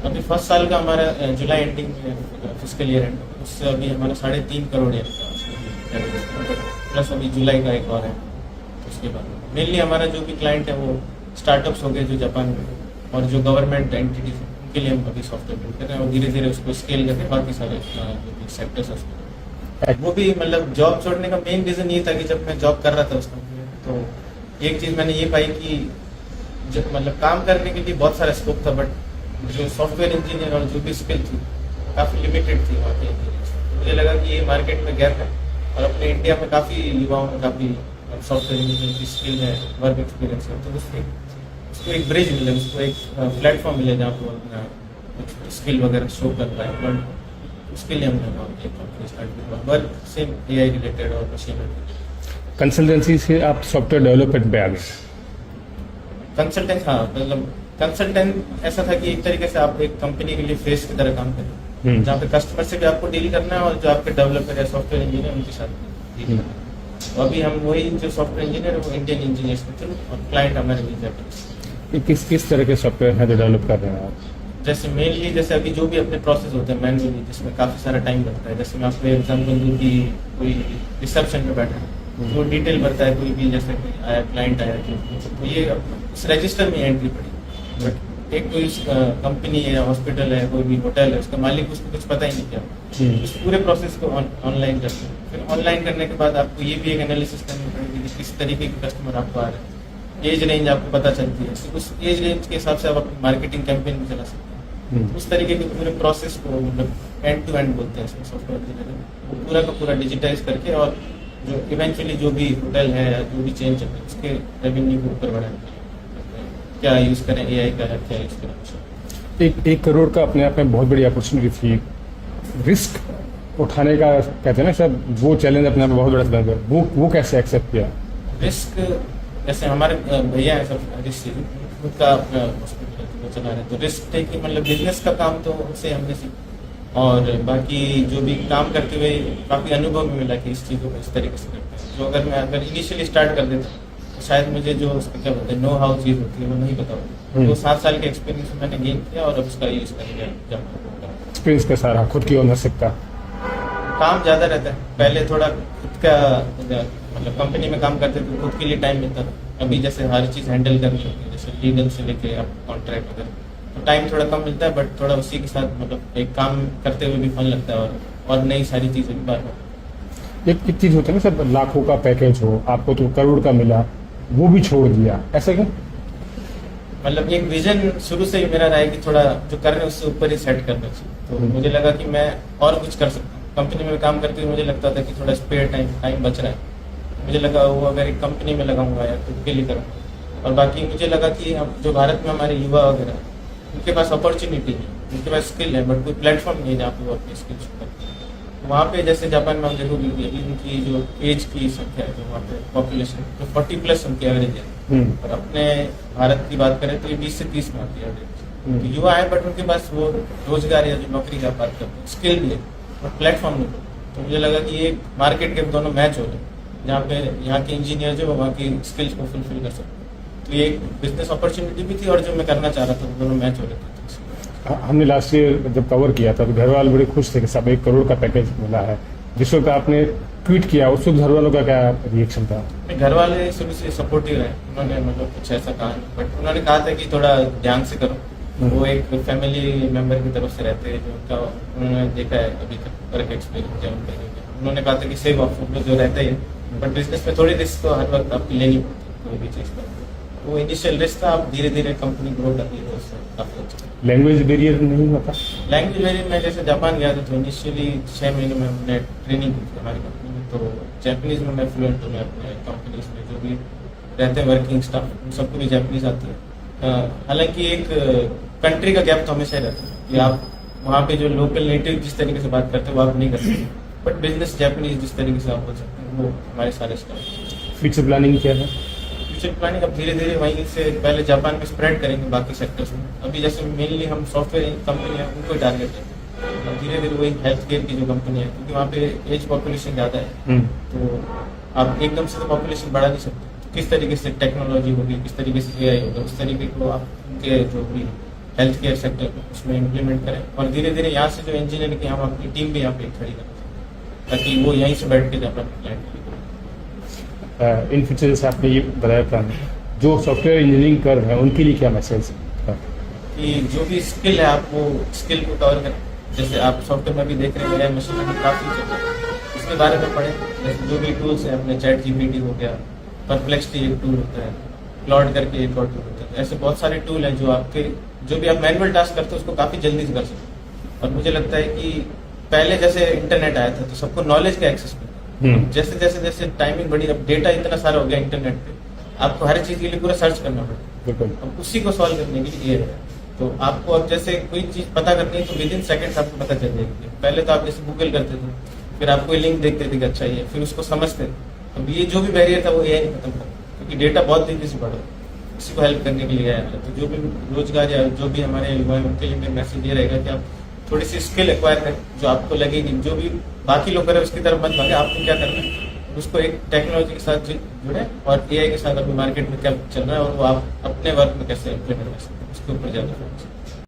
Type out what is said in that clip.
अभी फर्स्ट साल का हमारा जुलाई एंडिंग में फिजिकल ईयर एंड, उससे अभी हमारा 3.5 करोड़ है प्लस अभी जुलाई का एक और है। उसके बाद मेनली हमारा जो भी क्लाइंट है वो स्टार्टअप्स हो गए जो जापान में, और जो गवर्नमेंट एंटिटीज हैं उनके लिए हम अभी सॉफ्टवेयर बिल्ड कर रहे हैं, और धीरे धीरे उसको स्केल करके बाकी सारे जो भी सेक्टर्स है वो भी। मतलब जॉब छोड़ने का मेन रीज़न ये था कि जब मैं जॉब कर रहा था उस कंपनी में, तो एक चीज़ मैंने ये पाई कि जब मतलब काम करने के लिए बहुत सारा स्कोप था, बट जो सॉफ्टवेयर इंजीनियर और जो भी स्किल थी काफ़ी लिमिटेड थी वहाँ पे इंजीनियर्स। मुझे लगा कि ये मार्केट में गैप है, और अपने इंडिया में काफ़ी युवाओं में काफ़ी सॉफ्टवेयर इंजीनियर की स्किल है, वर्क एक्सपीरियंस है, तो उसको एक ब्रिज मिले, उसको एक प्लेटफॉर्म मिले जहाँ पर अपना स्किल वगैरह शो कर पाए। बट उसके लिए हमने कंपनी स्टार्ट किया, वर्क सेम AI रिलेटेड और मशीन लर्निंग। कंसल्टेंसी से आप सॉफ्टवेयर डेवलपमेंट पे आ गए। कंसल्टेंट, हाँ, मतलब कंसल्टेंट ऐसा था कि एक तरीके से आप एक कंपनी के लिए फेस की तरह काम करें, जहाँ पे कस्टमर से भी आपको डील करना है और जो आपके डेवलपर या सॉफ्टवेयर इंजीनियर उनके साथ डील करना है। तो अभी हम वही जो सॉफ्टवेयर इंजीनियर है वो इंडियन इंजीनियर्स के थ्रू, और क्लाइंट हमारे भी जापानीज। किस तरह के सॉफ्टवेयर है जो डेवलप कर रहे हैं आप? जैसे मेनली जैसे अभी जो भी अपने प्रोसेस होते हैं मैनुअली, जिसमें काफ़ी सारा टाइम लगता है, जैसे मैं आपको एग्जाम्पल दूँ कि कोई रिसेप्शन पे बैठा है तो डिटेल भरता है, कोई भी जैसे कोई आया क्लाइंट आया तो ये उस रजिस्टर में एंट्री पड़ी। बट एक कोई कंपनी है, हॉस्पिटल है, कोई भी होटल है, उसका मालिक उसको कुछ पता ही नहीं क्या, उस पूरे प्रोसेस को ऑनलाइन करते हैं। फिर ऑनलाइन करने के बाद आपको ये भी एक एनालिसिस करनी पड़ेगी कि किस तरीके के कस्टमर आपको आ रहे हैं, एज रेंज आपको पता चलती है, तो उस एज रेंज के हिसाब से आप अपनी मार्केटिंग कैंपेन भी चला सकते हैं। उस तरीके के पूरे प्रोसेस को मतलब एंड टू एंड बोलते हैं इसमें सॉफ्टवेयर इंजीनियरिंग, वो पूरा का पूरा डिजिटाइज करके, और जो इवेंचुअली जो भी होटल है या जो भी चेंज चल रहा है उसके रेवेन्यू को ऊपर बढ़ाने क्या यूज़ करें, AI का है क्या यूज़ करें। एक करोड़ का अपने आप में बहुत बड़ी अपॉर्चुनिटी थी। रिस्क उठाने का कहते हैं ना सब, वो चैलेंज अपने आप में बहुत बड़ा चैलेंज है, वो कैसे एक्सेप्ट किया? रिस्क जैसे हमारे भैया है सब ऋषि, उनका अपना हॉस्पिटल चला रहे, तो रिस्क टेकिंग मतलब बिजनेस का काम तो उनसे हमने सीखा, और बाकी जो भी काम करते हुए काफ़ी अनुभव भी मिला कि इस चीज़ों को इस तरीके से करते हैं, जो अगर इनिशियली स्टार्ट कर देता तो शायद मुझे जो उसका क्या बोलते हैं नो हाउ चीज़ होती है वो नहीं पता होती। तो 7 साल के एक्सपीरियंस मैंने गेन किया, और अब उसका यूज़ करेंगे एक्सपीरियंस के सारा खुद की ओनरशिप का काम ज़्यादा रहता है। पहले थोड़ा खुद का मतलब कंपनी में काम करते थे, खुद के लिए टाइम मिलता था। अभी जैसे हर चीज़ हैंडल करनी होती है, जैसे लीगल से लेके आप कॉन्ट्रैक्ट वगैरह, तो टाइम थोड़ा कम मिलता है, बट थोड़ा उसी के साथ मतलब एक काम करते हुए भी फन लगता है, और नई सारी चीज़ें भी बार बार। एक चीज होता है ना सर, लाखों का पैकेज हो, आपको तो करोड़ का मिला, वो भी छोड़ दिया, ऐसा क्यों? मतलब एक विजन शुरू से ही मेरा रहा है कि थोड़ा जो कर रहे हैं उससे ऊपर ही सेट करना चाहिए, तो मुझे लगा कि मैं और कुछ कर सकता हूँ। कंपनी में काम करते हुए मुझे लगता था कि थोड़ा स्पेयर टाइम बच रहा है, मुझे लगा वो अगर एक कंपनी में लगाऊंगा या खुद के लिए करूँगा। और बाकी मुझे लगा कि हम जो भारत में हमारे युवा वगैरह उनके पास अपॉर्चुनिटी है, उनके पास स्किल है, बट कोई प्लेटफॉर्म नहीं है जहाँ पे वो अपनी स्किल शो करते हैं। वहाँ पे जैसे जापान में हम देखोगे अभी उनकी जो एज की संख्या है, जो वहाँ पे पॉपुलेशन जो 40+ उनकी एवरेज है, और अपने भारत की बात करें तो ये 20 से 30 में आती है एवरेज। तो युवा है, बट उनके पास वो रोजगार या जो नौकरी की आप बात करते हैं स्किल भी है, और प्लेटफॉर्म नहीं। तो मुझे लगा कि ये मार्केट के दोनों मैच हो रहे हैं, जहाँ पे यहाँ के इंजीनियर जो वहाँ की स्किल्स को फुलफिल कर सकते हैं। तो ये एक बिजनेस अपॉर्चुनिटी भी थी, और जो मैं करना चाह रहा था वो दोनों मैच हो रहे थे। हमने लास्ट ईयर जब कवर किया था तो घर वाले बड़े खुश थे कि सब 1 करोड़ का पैकेज मिला है। जिस वक्त आपने ट्वीट किया उस वक्त घर वालों का क्या रिएक्शन था? घर वाले शुरू से सपोर्टिव रहे, उन्होंने मतलब कुछ ऐसा कहा नहीं, बट उन्होंने कहा था कि थोड़ा ध्यान से करो। वो एक फैमिली मेंबर की तरफ से रहते हैं, जो उनका उन्होंने देखा है अभी तक वर्क एक्सपीरियंस है उनका, उन्होंने कहा था कि सेव ऑफ जो रहता है, बट बिजनेस में थोड़ी रिस्क तो हर वक्त आपकी लेनी पड़ती है कोई भी चीज़ का। वो इनिशियल रिस्क था, आप धीरे धीरे कंपनी ग्रो कर रही है, तो उससे काफ़ी अच्छा। लैंग्वेज बैरियर नहीं होता? लैंग्वेज बैरियर, मैं जैसे जापान गया था तो इनिशियली 6 महीने में हमने ट्रेनिंग की थी हमारी कंपनी में, तो जैपनीज़ में मैं फ्लुएंट हूँ। मैं अपने कंपनीज में जो भी रहते हैं वर्किंग स्टाफ उन सबको भी जैपनीज़ आती है। हालांकि एक कंट्री का गैप तो हमेशा ही रहता है कि आप वहाँ पे जो लोकल नेटिव जिस तरीके से बात करते हैं वो आप नहीं कर सकते, बट बिजनेस जैपनीज जिस तरीके से आप बोल सकते हैं वो हमारे सारे स्टाफ। फ्यूचर प्लानिंग क्या है? फ्यूचर प्लानिंग अब धीरे धीरे वहीं से पहले जापान में स्प्रेड करेंगे बाकी सेक्टर्स में। अभी जैसे मेनली हम सॉफ्टवेयर कंपनी है उनको टारगेट है, अब धीरे धीरे वही हेल्थ केयर की जो कंपनी है, क्योंकि वहाँ पे एज पॉपुलेशन ज़्यादा है, तो आप एकदम से तो पॉपुलेशन बढ़ा नहीं सकते। तो किस तरीके से टेक्नोलॉजी होगी, किस तरीके से AI होगा, उस तरीके को आप उनके जो भी हेल्थ केयर सेक्टर उसमें इम्प्लीमेंट करें और धीरे धीरे यहाँ से जो इंजीनियर की हम अपनी टीम भी यहाँ पे खड़ी करें ताकि वो यहीं से बैठ के अपना क्लाइंट इन फ्यूचर जैसे आपने ये बताया प्लान, जो सॉफ्टवेयर इंजीनियरिंग कर रहे हैं उनके लिए क्या मैसेज है? कि जो भी स्किल है आप वो स्किल को कवर करें। जैसे आप सॉफ्टवेयर में भी देख रहे हैं मशीन लर्निंग काफ़ी चल रहा है, इसके बारे में पढ़ें। जैसे जो भी टूल्स हैं अपने चैट जीपीटी हो गया, परप्लेक्सिटी एक टूल होता है, क्लॉड करके एक और टूल होता है, ऐसे बहुत सारे टूल हैं जो आपके जो भी आप मैनुअल टास्क करते हो उसको काफ़ी जल्दी से कर सकते हो। और मुझे लगता है कि पहले जैसे इंटरनेट आया था तो सबको नॉलेज का एक्सेस मिलता, जैसे जैसे जैसे टाइमिंग बढ़ी, अब डेटा इतना सारा हो गया इंटरनेट पे, आपको हर चीज़ के लिए पूरा सर्च करना पड़ता बिल्कुल। है। अब उसी को सॉल्व करने के लिए ये है। तो आपको अब जैसे कोई चीज़ पता करनी है तो विद इन सेकेंड्स आपको पता चल जाएगी। पहले तो आप जैसे गूगल करते थे, फिर आप कोई लिंक देखते थे कि अच्छा ये, फिर उसको समझते थे। अब ये जो भी बैरियर था वो एआई ने खत्म कर दिया, क्योंकि डेटा बहुत तेजी से बढ़ रहा है, इसी को हेल्प करने के लिए आया है। तो जो भी रोजगार या जो भी हमारे युवा हैं उनके लिए मेरा मैसेज ये रहेगा कि आप थोड़ी सी स्किल एक्वायर करें जो आपको लगेगी, जो भी बाकी लोग करें उसकी तरफ मत भागे, आपको क्या करना है उसको एक टेक्नोलॉजी के साथ जुड़े और एआई के साथ अभी मार्केट में क्या चल रहा है और वो आप अपने वर्क में कैसे इम्प्लीमेंट कर सकते हैं उसके ऊपर ज़्यादा फोकस।